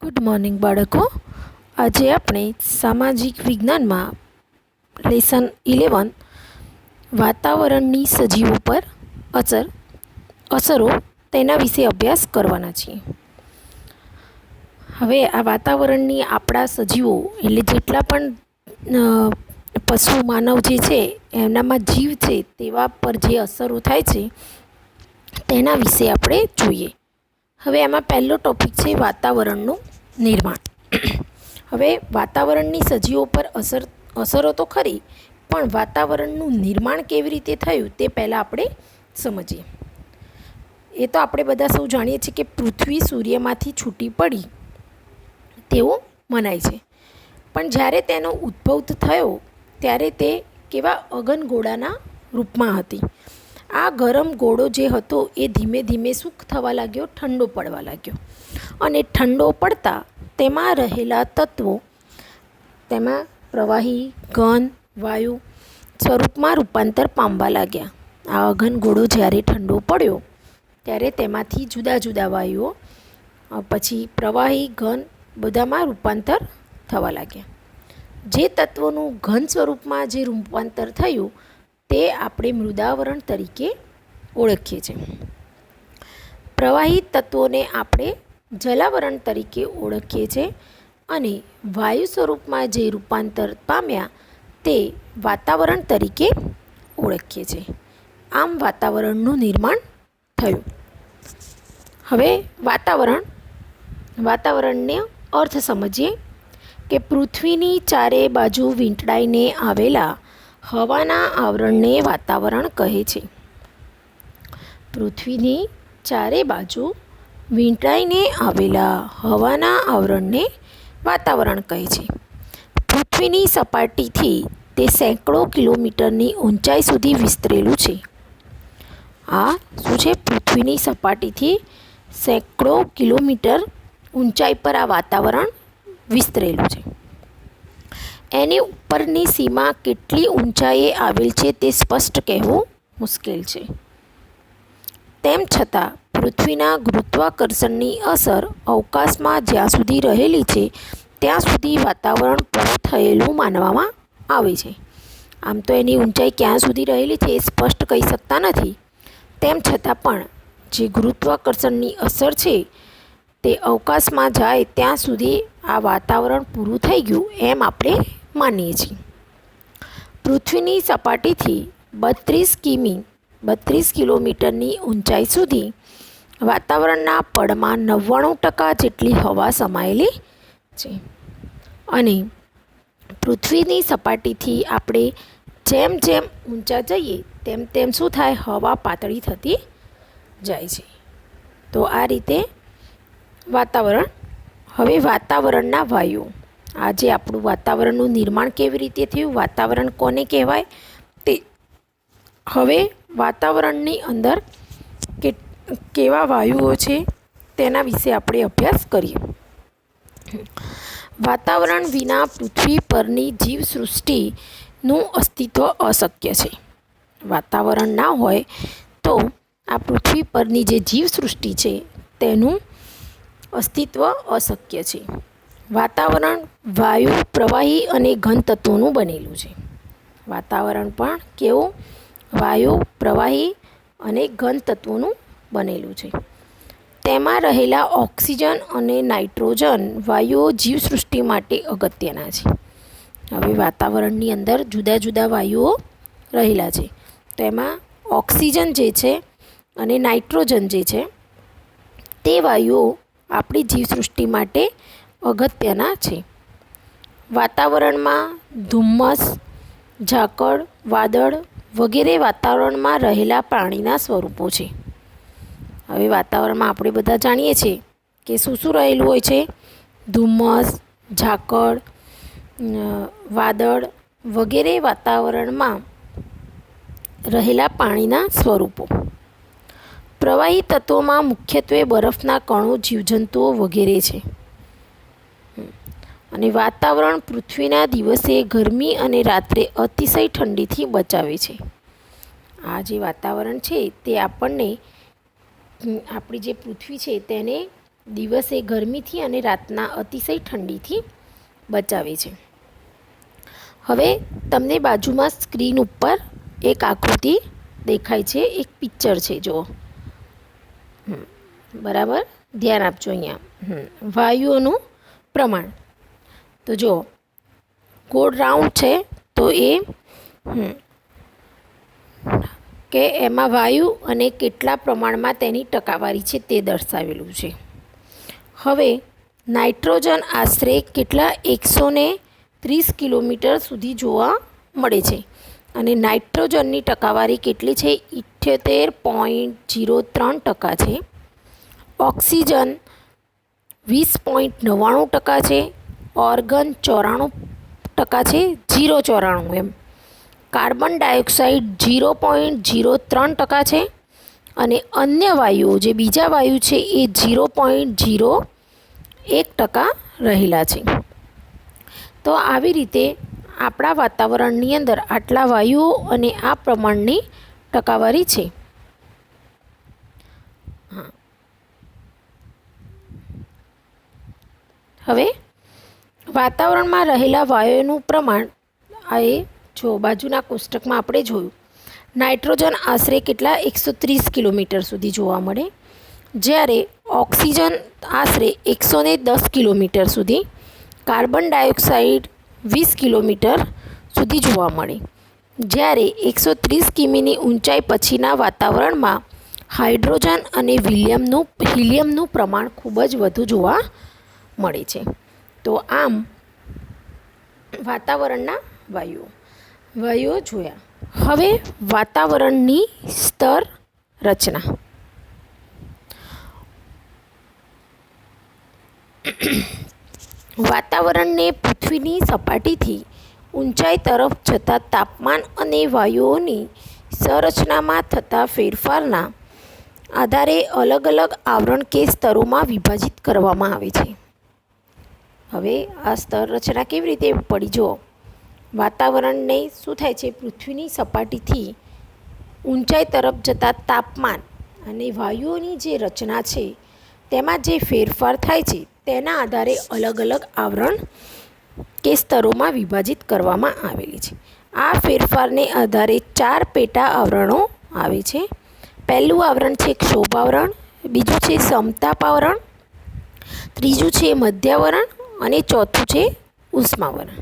Good morning બાળકો. આજે આપણે સામાજિક વિજ્ઞાનમાં લેસન 11 વાતાવરણની સજીવો પર અસરો તેના વિશે અભ્યાસ કરવાના છીએ. હવે આ વાતાવરણની આપણા સજીવો એટલે જેટલા પણ પશુ માનવ જે છે એમનામાં જીવ છે તેવા પર જે અસરો થાય છે તેના વિશે આપણે જોઈએ. હવે એમાં પહેલો ટૉપિક છે વાતાવરણનું નિર્માણ. હવે વાતાવરણની સજીવો પર અસરો તો ખરી, પણ વાતાવરણનું નિર્માણ કેવી રીતે થયું તે પહેલાં આપણે સમજીએ. એ તો આપણે બધા સૌ જાણીએ છીએ કે પૃથ્વી સૂર્યમાંથી છૂટી પડી તેવું મનાય છે. પણ જ્યારે તેનો ઉદ્ભવ થયો ત્યારે તે કેવા અગનગોળાના રૂપમાં હતી. આ ગરમ ગોળો જે હતો એ ધીમે ધીમે શું થવા લાગ્યો? ઠંડો પડવા લાગ્યો. અને ઠંડો પડતા તેમાં રહેલા તત્વો તેમાં પ્રવાહી, ઘન, વાયુ સ્વરૂપમાં રૂપાંતર પામવા લાગ્યા. આ અગનગોળો જ્યારે ઠંડો પડ્યો ત્યારે તેમાંથી જુદા જુદા વાયુઓ પછી પ્રવાહી, ઘન બધામાં રૂપાંતર થવા લાગ્યા. જે તત્વોનું ઘન સ્વરૂપમાં જે રૂપાંતર થયું તે આપણે મૃદાવરણ તરીકે ઓળખીએ છીએ. પ્રવાહી તત્વોને આપણે જલાવરણ તરીકે ઓળખીએ છીએ અને વાયુ સ્વરૂપમાં જે રૂપાંતર પામ્યા તે વાતાવરણ તરીકે ઓળખીએ છીએ. આમ વાતાવરણનું નિર્માણ થયું. હવે વાતાવરણને અર્થ સમજીએ કે પૃથ્વીની ચારે બાજુ વીંટળાઈને આવેલા હવાના આવરણને વાતાવરણ કહે છે. પૃથ્વીની ચારે બાજુ વીંટળાઈને આવેલા હવાના આવરણને વાતાવરણ કહે છે. પૃથ્વીની સપાટીથી તે સેંકડો કિલોમીટરની ઊંચાઈ સુધી વિસ્તરેલું છે. આ શું છે? પૃથ્વીની સપાટીથી સેંકડો કિલોમીટર ઊંચાઈ પર આ વાતાવરણ વિસ્તરેલું છે. એની ઉપરની સીમા કેટલી ઊંચાઈએ આવેલ છે તે સ્પષ્ટ કહેવું મુશ્કેલ છે. તેમ છતાં પૃથ્વીના ગુરુત્વાકર્ષણની અસર અવકાશમાં જ્યાં સુધી રહેલી છે ત્યાં સુધી વાતાવરણ પૂરું થયેલું માનવામાં આવે છે. આમ તો એની ઊંચાઈ ક્યાં સુધી રહેલી છે એ સ્પષ્ટ કહી શકતા નથી. તેમ છતાં પણ જે ગુરુત્વાકર્ષણની અસર છે તે અવકાશમાં જાય ત્યાં સુધી આ વાતાવરણ પૂરું થઈ ગયું એમ આપણે માનીએ છીએ. પૃથ્વીની સપાટીથી 32 કિલોમીટરની ઊંચાઈ સુધી વાતાવરણના પડમાં 99% જેટલી હવા સમાયેલી છે. અને પૃથ્વીની સપાટીથી આપણે જેમ જેમ ઊંચા જઈએ તેમ તેમ શું થાય? હવા પાતળી થતી જાય છે. તો આ રીતે વાતાવરણ. હવે વાતાવરણના વાયુઓ. આજે આપણું વાતાવરણનું નિર્માણ કેવી રીતે થયું, વાતાવરણ કોને કહેવાય તે. હવે વાતાવરણની અંદર કેવા વાયુઓ છે તેના વિશે આપણે અભ્યાસ કરીએ. વાતાવરણ વિના પૃથ્વી પરની જીવસૃષ્ટિનું અસ્તિત્વ અશક્ય છે. વાતાવરણ ના હોય તો આ પૃથ્વી પરની જે જીવસૃષ્ટિ છે તેનું અસ્તિત્વ અશક્ય છે. વાતાવરણ વાયુ, પ્રવાહી અને ઘન તત્વોનું બનેલું છે. વાતાવરણ પણ કેવું? વાયુ, પ્રવાહી અને ઘન તત્વોનું બનેલું છે. તેમાં રહેલા ઓક્સિજન અને નાઇટ્રોજન વાયુઓ જીવસૃષ્ટિ માટે અગત્યના છે. હવે વાતાવરણની અંદર જુદા જુદા વાયુઓ રહેલા છે. તેમાં ઓક્સિજન જે છે અને નાઇટ્રોજન જે છે તે વાયુઓ આપણી જીવસૃષ્ટિ માટે અગત્યના છે. વાતાવરણમાં ધુમ્મસ, ઝાકળ, વાદળ વગેરે વાતાવરણમાં રહેલા પાણીના સ્વરૂપો છે. હવે વાતાવરણમાં આપણે બધા જાણીએ છીએ કે શું શું રહેલું હોય છે? ધુમ્મસ, ઝાકળ, વાદળ વગેરે વાતાવરણમાં રહેલા પાણીના સ્વરૂપો. પ્રવાહી તત્વોમાં મુખ્યત્વે બરફના કણો, જીવજંતુઓ વગેરે છે. અને વાતાવરણ પૃથ્વીના દિવસે ગરમી અને રાત્રે અતિશય ઠંડીથી બચાવે છે. આ જે વાતાવરણ છે તે આપણને આપણી જે પૃથ્વી છે તેને દિવસે ગરમીથી અને રાતના અતિશય ઠંડીથી બચાવે છે. હવે તમને બાજુમાં સ્ક્રીન ઉપર એક આકૃતિ દેખાય છે, એક પિક્ચર છે, જુઓ. બરાબર ધ્યાન આપજો. અહીંયા વાયુઓનું પ્રમાણ તો જુઓ, ગોળ રાઉન્ડ છે, તો એ કે એમાં વાયુ અને કેટલા પ્રમાણમાં તેની ટકાવારી છે તે દર્શાવેલું છે. હવે નાઇટ્રોજન આશરે કેટલા 130 કિલોમીટર સુધી જોવા મળે છે અને નાઇટ્રોજનની ટકાવારી કેટલી છે? 78.03% છે. ઓક્સિજન 20.99% છે. ઓર્ગન 94% છે, 0.94 એમ. કાર્બન ડાયોક્સાઇડ 0.03% છે અને અન્ય વાયુઓ જે બીજા વાયુ છે એ 0.01% રહેલા છે. તો આવી રીતે આપણા વાતાવરણની અંદર આટલા વાયુઓ અને આ પ્રમાણની ટકાવારી છે. હવે વાતાવરણમાં રહેલા વાયુઓનું પ્રમાણ એ જો બાજુના કોષ્ટકમાં આપણે જોયું, નાઇટ્રોજન આશરે કેટલા 130 કિલોમીટર સુધી જોવા મળે, જ્યારે ઓક્સિજન આશરે 110 કિલોમીટર સુધી, કાર્બન ડાયોક્સાઇડ 20 કિલોમીટર સુધી જોવા મળે, જ્યારે 130 કિમીની ઊંચાઈ પછીના વાતાવરણમાં હાઇડ્રોજન અને હિલિયમનું પ્રમાણ ખૂબ જ વધુ જોવા મળે છે. તો આમ વાતાવરણના વાયુઓ જોયા. હવે વાતાવરણની સ્તર રચના. વાતાવરણને પૃથ્વીની સપાટીથી ઊંચાઈ તરફ જતા તાપમાન અને વાયુઓની સંરચનામાં થતા ફેરફારના આધારે અલગ અલગ આવરણ કે સ્તરોમાં વિભાજિત કરવામાં આવે છે. હવે આ સ્તર રચના કેવી રીતે પડી? જુઓ, વાતાવરણને શું થાય છે? પૃથ્વીની સપાટીથી ઊંચાઈ તરફ જતા તાપમાન અને વાયુઓની જે રચના છે તેમાં જે ફેરફાર થાય છે તેના આધારે અલગ અલગ આવરણ કે સ્તરોમાં વિભાજિત કરવામાં આવેલી છે. આ ફેરફારને આધારે 4 પેટા આવરણો આવે છે. પહેલું આવરણ છે ક્ષોભ આવરણ, બીજું છે સમતાપ આવરણ, ત્રીજું છે મધ્યાવરણ અને ચોથું છે ઉષ્માવરણ.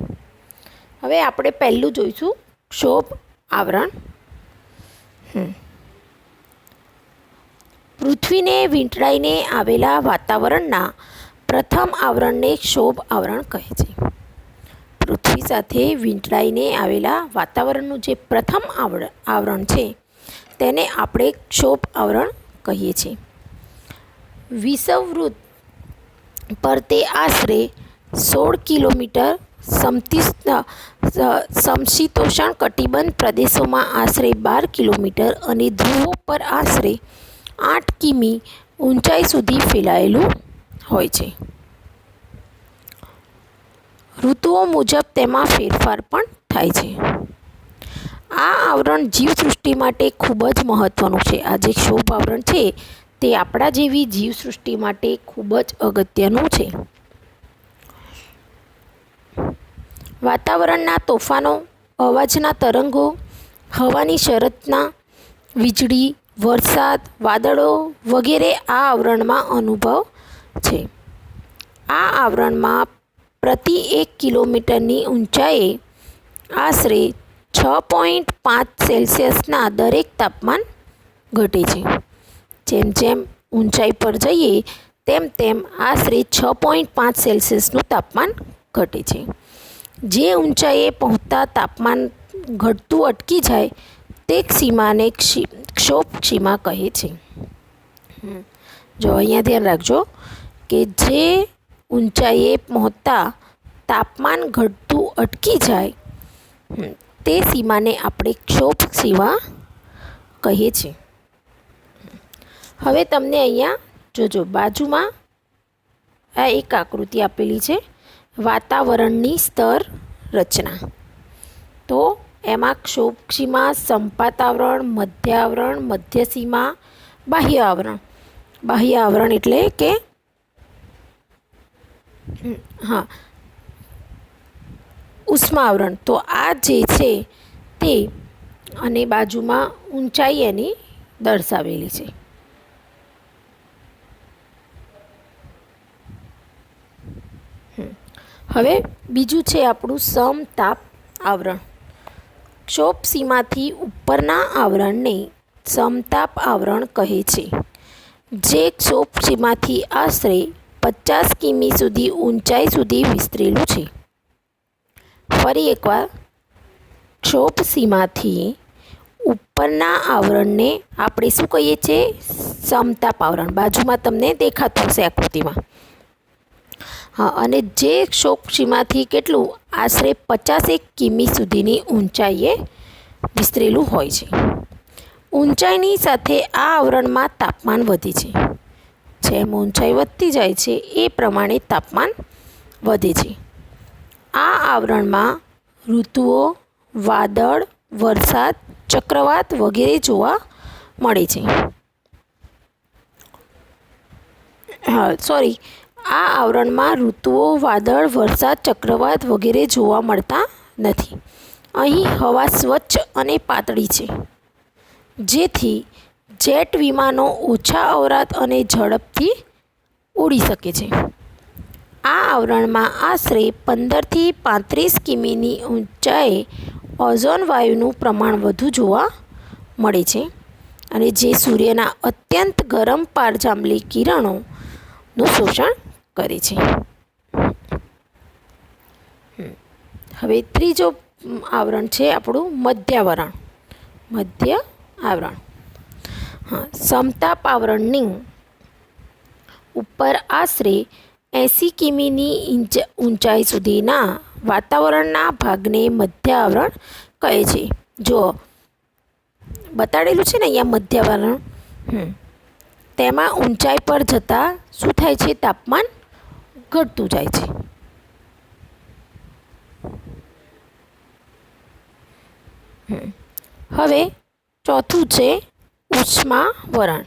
હવે આપણે પહેલું જોઈશું ક્ષોભ આવરણ. પૃથ્વીને વીંટળાઈને આવેલા વાતાવરણના પ્રથમ આવરણને ક્ષોભ આવરણ કહે છે. પૃથ્વી સાથે વીંટળાઈને આવેલા વાતાવરણનું જે પ્રથમ આવરણ છે તેને આપણે ક્ષોભ આવરણ કહીએ છીએ. વિષુવવૃત્ત પર તે આશરે 16 કિલોમીટર, સમશીતોષ્ણ કટિબંધ પ્રદેશોમાં આશરે 12 કિલોમીટર અને ધ્રુવો પર આશરે 8 કિમી ઊંચાઈ સુધી ફેલાયેલું હોય છે. ઋતુઓ મુજબ તેમાં ફેરફાર પણ થાય છે. આ આવરણ જીવસૃષ્ટિ માટે ખૂબ જ મહત્ત્વનું છે. આ જે ક્ષોભ આવરણ છે તે આપણા જેવી જીવસૃષ્ટિ માટે ખૂબ જ અગત્યનું છે. વાતાવરણના તોફાનો, અવાજના તરંગો, હવાની સંરચના, વીજળી, વરસાદ, વાદળો વગેરે આ આવરણમાં અનુભવ છે. આ આવરણમાં પ્રતિ 1 કિલોમીટરની ઊંચાઈએ આશરે 6.5 સેલ્સિયસના દરેક તાપમાન ઘટે છે. જેમ જેમ ઊંચાઈ પર જઈએ તેમ તેમ આશરે 6.5 સેલ્સિયસનું તાપમાન ઘટે છે. જે ઊંચાઈએ પહોંચતા તાપમાન ઘટતું અટકી જાય તે સીમાને ક્ષોભ સીમા કહે છે. જો અહીંયા ધ્યાન રાખજો કે જે ઊંચાઈએ પહોંચતા તાપમાન ઘટતું અટકી જાય તે સીમાને આપણે ક્ષોભ સીમા કહીએ છીએ. હવે તમને અહીંયા જોજો બાજુમાં આ એક આકૃતિ આપેલી છે, વાતાવરણની સ્તર રચના. તો એમાં ક્ષોભ સીમા, સંપાત આવરણ, મધ્ય આવરણ, મધ્ય સીમા, બાહ્ય આવરણ. બાહ્ય આવરણ એટલે કે હા, ઉષ્મા આવરણ તો આ જે છે તે અને બાજુમાં ઊંચાઈ એની દર્શાવેલી છે. હવે બીજું છે આપણું સમતાપ આવરણ. ક્ષોભ સીમાથી ઉપરના આવરણને સમતાપ આવરણ કહે છે, જે ક્ષોભ સીમાથી આશરે 50 કિમી સુધી ઊંચાઈ સુધી વિસ્તરેલું છે. ફરી એકવાર, ક્ષોભ સીમાથી ઉપરના આવરણને આપણે શું કહીએ છીએ? સમતાપ આવરણ. બાજુમાં તમને દેખાતું હશે આકૃતિમાં. હા, અને જે ક્ષોભ સીમાથી કેટલું આશરે 50 કિમી સુધીની ઊંચાઈએ વિસ્તરેલું હોય છે. ઊંચાઈની સાથે આ આવરણમાં તાપમાન વધે છે. જેમ ઊંચાઈ વધતી જાય છે એ પ્રમાણે તાપમાન વધે છે. આ આવરણમાં ઋતુઓ, વાદળ, વરસાદ, ચક્રવાત વગેરે જોવા મળે છે. આ આવરણમાં ઋતુઓ, વાદળ, વરસાદ, ચક્રવાત વગેરે જોવા મળતા નથી. અહીં હવા સ્વચ્છ અને પાતળી છે, જેથી જેટ વિમાનો ઓછા અવરાધ અને ઝડપથી ઉડી શકે છે. આ આવરણમાં આશરે 15થી 35 કિમીની ઊંચાઈએ ઓઝોન વાયુનું પ્રમાણ વધુ જોવા મળે છે, અને જે સૂર્યના અત્યંત ગરમ પારજાંબલી કિરણોનું શોષણ કરે છે. હવે ત્રીજો આવરણ છે આપણું મધ્યાવરણ. મધ્ય આવરણ. હા, સમતાપ આવરણની ઉપર આશરે 80 કિમીની ઊંચાઈ સુધીના વાતાવરણના ભાગને મધ્ય આવરણ કહે છે. જો બતાડેલું છે ને અહીંયા મધ્યાવરણ, તેમાં ઊંચાઈ પર જતાં શું થાય છે? તાપમાન ઘટતું જાય છે. હવે ચોથું છે ઉષ્માવરણ.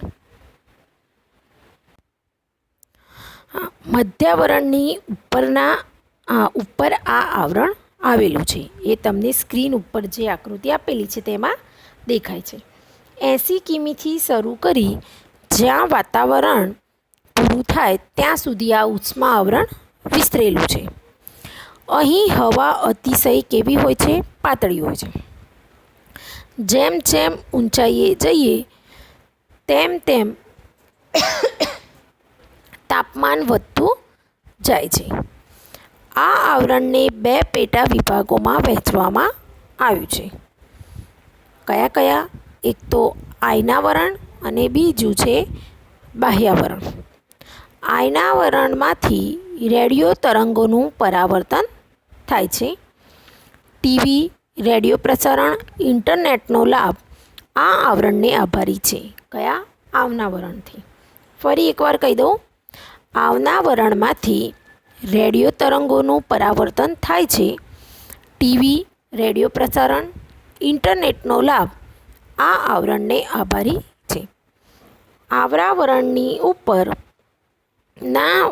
મધ્યાવરણની ઉપર આ આવરણ આવેલું છે. એ તમને સ્ક્રીન ઉપર જે આકૃતિ આપેલી છે તેમાં દેખાય છે. 80 કિમીથી શરૂ કરી જ્યાં વાતાવરણ પૂરું થાય ત્યાં સુધી આ ઉષ્મા આવરણ વિસ્તરેલું છે. અહીં હવા અતિશય કેવી હોય છે? પાતળી હોય છે. જેમ જેમ ઊંચાઈએ જઈએ તેમ તેમ તાપમાન વધતું જાય છે. આ આવરણને 2 પેટા વિભાગોમાં વહેંચવામાં આવ્યું છે. કયા કયા? એક તો આયનાવરણ અને બીજું છે બાહ્યાવરણ. આયનાવરણમાંથી રેડિયો તરંગોનું પરાવર્તન થાય છે. ટીવી, રેડિયો પ્રસારણ, ઇન્ટરનેટનો લાભ આ આવરણને આભારી છે. કયા? આવરણથી. ફરી એકવાર કહી દઉં, આવરણમાંથી રેડિયો તરંગોનું પરાવર્તન થાય છે. ટીવી, રેડિયો પ્રસારણ, ઇન્ટરનેટનો લાભ આ આવરણને આભારી છે. આવરણની ઉપરના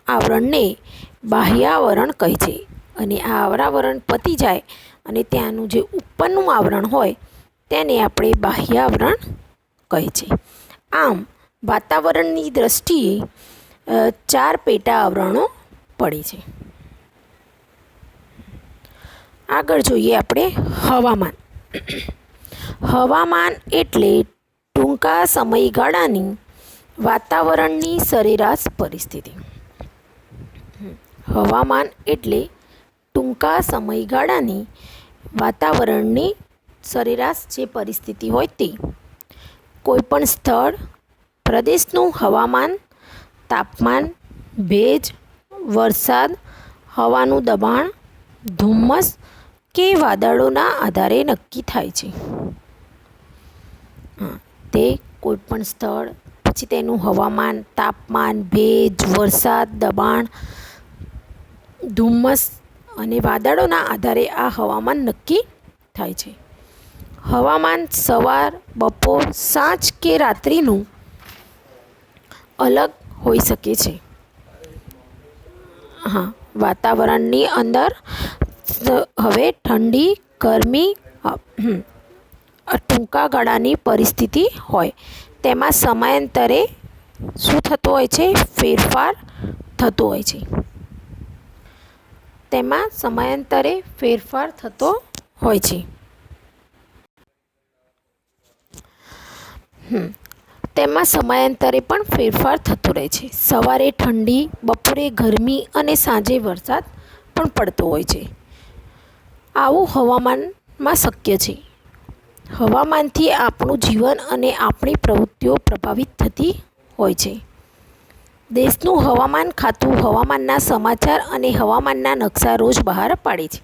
આવરણને બાહ્યાવરણ કહે છે, અને આ આવરણ પતી જાય અને ત્યાંનું જે ઉપરનું આવરણ હોય તેને આપણે બાહ્યાવરણ કહે છે. આમ વાતાવરણની દ્રષ્ટિએ 4 પેટા આવરણો પડે છે. આગળ જોઈએ આપણે હવામાન. હવામાન એટલે ટૂંકા સમયગાળાની વાતાવરણની સરેરાશ પરિસ્થિતિ. હવામાન એટલે ટૂંકા સમયગાળાની વાતાવરણની સરેરાશ જે પરિસ્થિતિ હોય તે. કોઈપણ સ્થળ, પ્રદેશનું હવામાન, તાપમાન, ભેજ, વરસાદ, હવાનું દબાણ, ધુમ્મસ કે વાદળોના આધારે નક્કી થાય છે. તે કોઈપણ સ્થળ, પછી તેનું હવામાન, તાપમાન, ભેજ, વરસાદ, દબાણ, ધુમ્મસ અને વાદળોના આધારે આ હવામાન નક્કી થાય છે. હવામાન સવાર, બપોર, સાંજ કે રાત્રિનું અલગ હોઈ શકે છે. વાતાવરણની અંદર હવે ઠંડી ગરમી ટૂંકા ગાળાની પરિસ્થિતિ હોય તેમાં સમયાંતરે શું થતું હોય છે? ફેરફાર થતો હોય છે. તેમાં સમયાંતરે ફેરફાર થતો હોય છે. તેમાં સમયાંતરે પણ ફેરફાર થતો રહે છે. સવારે ઠંડી, બપોરે ગરમી અને સાંજે વરસાદ પણ પડતો હોય છે. આવું હવામાનમાં શક્ય છે. હવામાનથી આપણું જીવન અને આપણી પ્રવૃત્તિઓ પ્રભાવિત થતી હોય છે. દેશનું હવામાન ખાતું હવામાનના સમાચાર અને હવામાનના નકશા રોજ બહાર પાડે છે.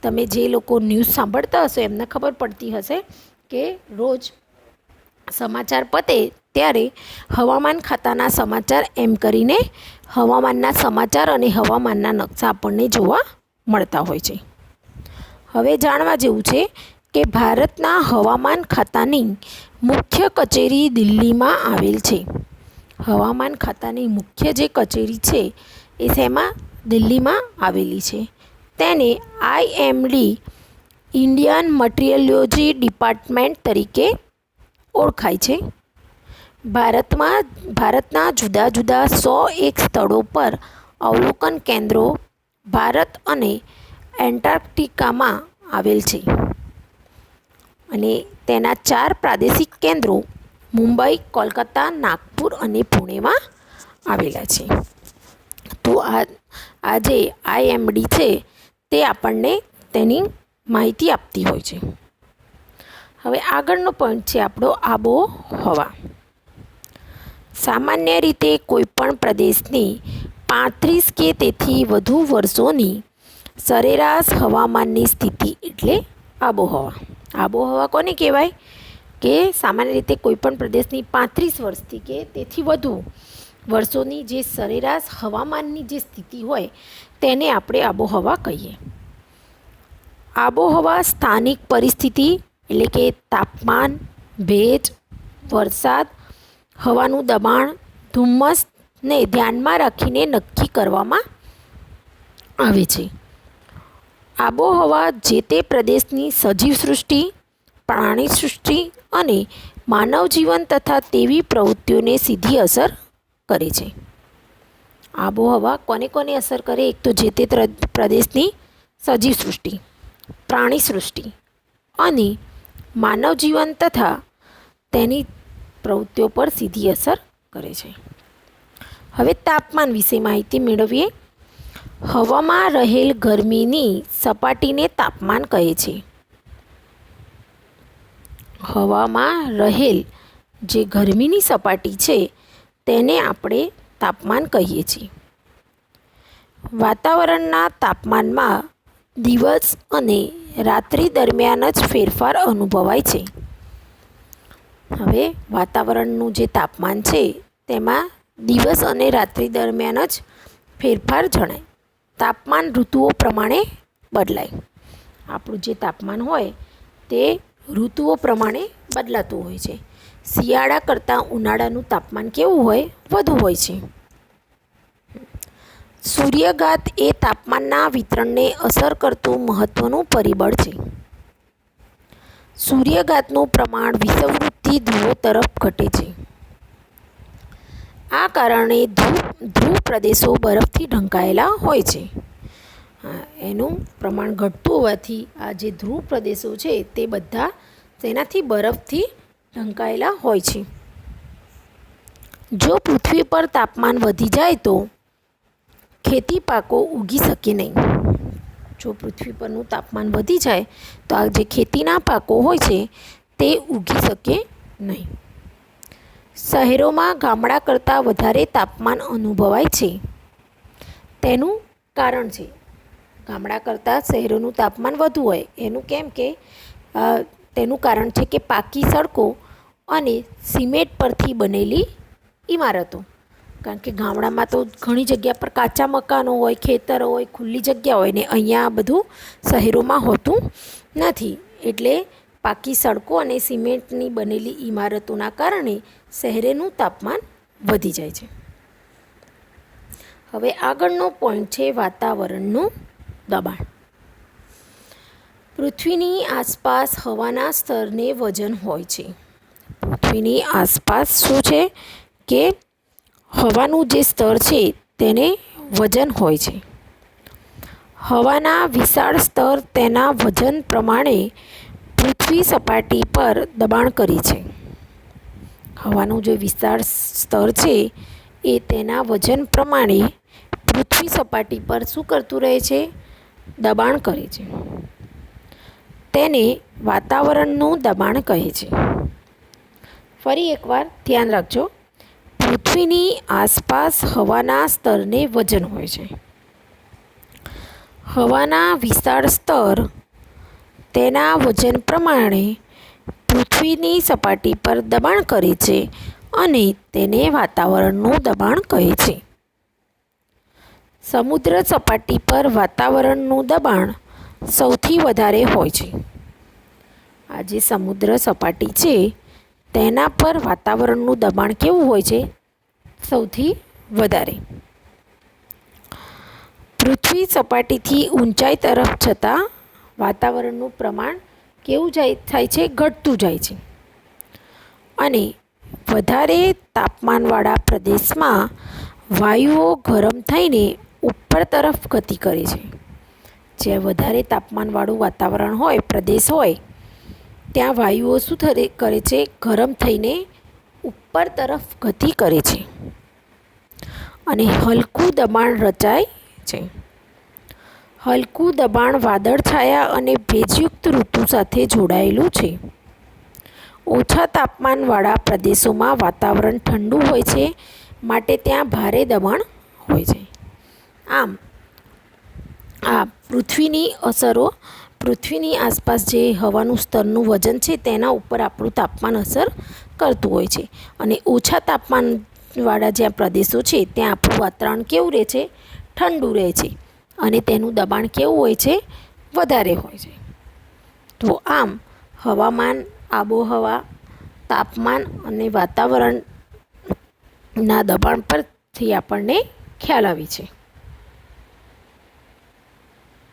તમે જે લોકો ન્યૂઝ સાંભળતા હશો એમને ખબર પડતી હશે કે રોજ સમાચાર પતે ત્યારે હવામાન ખાતાના સમાચાર એમ કરીને હવામાનના સમાચાર અને હવામાનના નકશા આપણને જોવા મળતા હોય છે. હવે જાણવા જેવું છે કે ભારતના હવામાન ખાતાની મુખ્ય કચેરી દિલ્હીમાં આવેલ છે. હવામાન ખાતાની મુખ્ય જે કચેરી છે એ શેમાં? દિલ્હીમાં આવેલી છે. તેને IMD ઇન્ડિયન મટિરિયોલોજી ડિપાર્ટમેન્ટ તરીકે ઓળખાય છે. ભારતના જુદા જુદા 101 સ્થળો પર અવલોકન કેન્દ્રો ભારત અને એન્ટાર્કટિકામાં આવેલ છે અને તેના 4 પ્રાદેશિક કેન્દ્રો મુંબઈ, કોલકાતા, નાગપુર અને પુણેમાં આવેલા છે. તો આ જે IMD છે તે આપણને તેની માહિતી આપતી હોય છે. હવે આગળનો પોઈન્ટ છે આપણો આબોહવા. સામાન્ય રીતે કોઈપણ પ્રદેશની 35 કે તેથી વધુ વર્ષોની સરેરાશ હવામાનની સ્થિતિ એટલે આબોહવા. આબોહવા કોને કહેવાય? કે સામાન્ય રીતે કોઈપણ પ્રદેશની 35 વર્ષથી કે તેથી વધુ વર્ષોની જે સરેરાશ હવામાનની જે સ્થિતિ હોય તેને આપણે આબોહવા કહીએ. આબોહવા સ્થાનિક પરિસ્થિતિ એટલે કે તાપમાન, ભેજ, વરસાદ, હવાનું દબાણ, ધુમ્મસને ધ્યાનમાં રાખીને નક્કી કરવામાં આવે છે. આબોહવા જે તે પ્રદેશની સજીવ સૃષ્ટિ, પ્રાણી સૃષ્ટિ અને માનવ જીવન તથા તેવી પ્રવૃત્તિઓને સીધી અસર કરે છે. આબોહવા કોને કોને અસર કરે? એક તો જે તે પ્રદેશની સજીવ સૃષ્ટિ, પ્રાણી સૃષ્ટિ અને માનવ જીવન તથા તેની પ્રવૃત્તિઓ પર સીધી અસર કરે છે. હવે તાપમાન વિશે માહિતી મેળવીએ. હવામાં રહેલ ગરમીની સપાટીને તાપમાન કહે છે. હવામાં રહેલ જે ગરમીની સપાટી છે તેને આપણે તાપમાન કહીએ છીએ. વાતાવરણના તાપમાનમાં દિવસ અને રાત્રિ દરમિયાન જ ફેરફાર અનુભવાય છે. હવે વાતાવરણનું જે તાપમાન છે તેમાં દિવસ અને રાત્રિ દરમિયાન જ ફેરફાર જણાય. તાપમાન ઋતુઓ પ્રમાણે બદલાય. આપણું જે તાપમાન હોય તે ઋતુઓ પ્રમાણે બદલાતું હોય છે. શિયાળા કરતાં ઉનાળાનું તાપમાન કેવું હોય? વધુ હોય છે. સૂર્યઘાત એ તાપમાનના વિતરણને અસર કરતું મહત્ત્વનું પરિબળ છે. સૂર્યઘાતનું પ્રમાણ વિષુવવૃત્તિ ધ્રુવો તરફ ઘટે છે. આ કારણે ધ્રુવ પ્રદેશો બરફથી ઢંકાયેલા હોય છે. એનું પ્રમાણ ઘટતું હોવાથી આ જે ધ્રુવ પ્રદેશો છે તે બધા તેનાથી બરફથી ઢંકાયેલા હોય છે. જો પૃથ્વી પર તાપમાન વધી જાય તો ખેતી પાકો ઉગી શકે નહીં. જો પૃથ્વી પરનું તાપમાન વધી જાય તો આ જે ખેતીના પાકો હોય છે તે ઉગી શકે નહીં. શહેરોમાં ગામડા કરતાં વધારે તાપમાન અનુભવાય છે. તેનું કારણ છે ગામડા કરતાં શહેરોનું તાપમાન વધુ હોય એનું કેમ કે તેનું કારણ છે કે પાકી સડકો અને સિમેન્ટ પરથી બનેલી ઇમારતો. કારણ કે ગામડામાં તો ઘણી જગ્યા પર કાચા મકાનો હોય, ખેતરો હોય, ખુલ્લી જગ્યા હોય ને અહીંયા બધું શહેરોમાં હોતું નથી. એટલે પાકી સડકો અને સિમેન્ટની બનેલી ઇમારતોના કારણે શહેરનું તાપમાન વધી જાય છે. હવે આગળનો પોઈન્ટ છે વાતાવરણનું દબાણ. પૃથ્વીની આસપાસ હવાના સ્તરને વજન હોય છે. પૃથ્વીની આસપાસ શું છે કે હવાનું જે સ્તર છે તેને વજન હોય છે. હવાના વિશાળ સ્તર તેના વજન પ્રમાણે પૃથ્વી સપાટી પર દબાણ કરે છે. હવાનું જે વિશાળ સ્તર છે એ તેના વજન પ્રમાણે પૃથ્વી સપાટી પર શું કરતું રહે છે? દબાણ કરે છે. તેને વાતાવરણનું દબાણ કહે છે. ફરી એકવાર ધ્યાન રાખજો. પૃથ્વીની આસપાસ હવાના સ્તરને વજન હોય છે. હવાના વિશાળ સ્તર તેના વજન પ્રમાણે પૃથ્વીની સપાટી પર દબાણ કરે છે અને તેને વાતાવરણનું દબાણ કહે છે. સમુદ્ર સપાટી પર વાતાવરણનું દબાણ સૌથી વધારે હોય છે. આ જે સમુદ્ર સપાટી છે તેના પર વાતાવરણનું દબાણ કેવું હોય છે? સૌથી વધારે. પૃથ્વી સપાટીથી ઊંચાઈ તરફ જતાં વાતાવરણનું પ્રમાણ કેવું થાય છે? ઘટતું જાય છે. અને વધારે તાપમાનવાળા પ્રદેશમાં વાયુઓ ગરમ થઈને ઉપર તરફ ગતિ કરે છે. જ્યાં વધારે તાપમાનવાળું વાતાવરણ હોય, પ્રદેશ હોય, ત્યાં વાયુઓ શું કરે છે? ગરમ થઈને ઉપર તરફ ગતિ કરે છે અને હલકું દબાણ રચાય છે. હલકું દબાણ વાદળછાયા અને ભેજયુક્ત ઋતુ સાથે જોડાયેલું છે. ઓછા તાપમાનવાળા પ્રદેશોમાં વાતાવરણ ઠંડુ હોય છે, માટે ત્યાં ભારે દબાણ હોય છે. આમ આ પૃથ્વીની અસરો, પૃથ્વીની આસપાસ જે હવાનું સ્તરનું વજન છે તેના ઉપર આપણું તાપમાન અસર કરતું હોય છે. અને ઓછા તાપમાનવાળા જ્યાં પ્રદેશો છે ત્યાં આપણું વાતાવરણ કેવું રહે છે? ઠંડુ રહે છે અને તેનું દબાણ કેવું હોય છે? વધારે હોય છે. તો આમ હવામાન, આબોહવા, તાપમાન અને વાતાવરણના દબાણ પરથી આપણને ખ્યાલ આવે છે.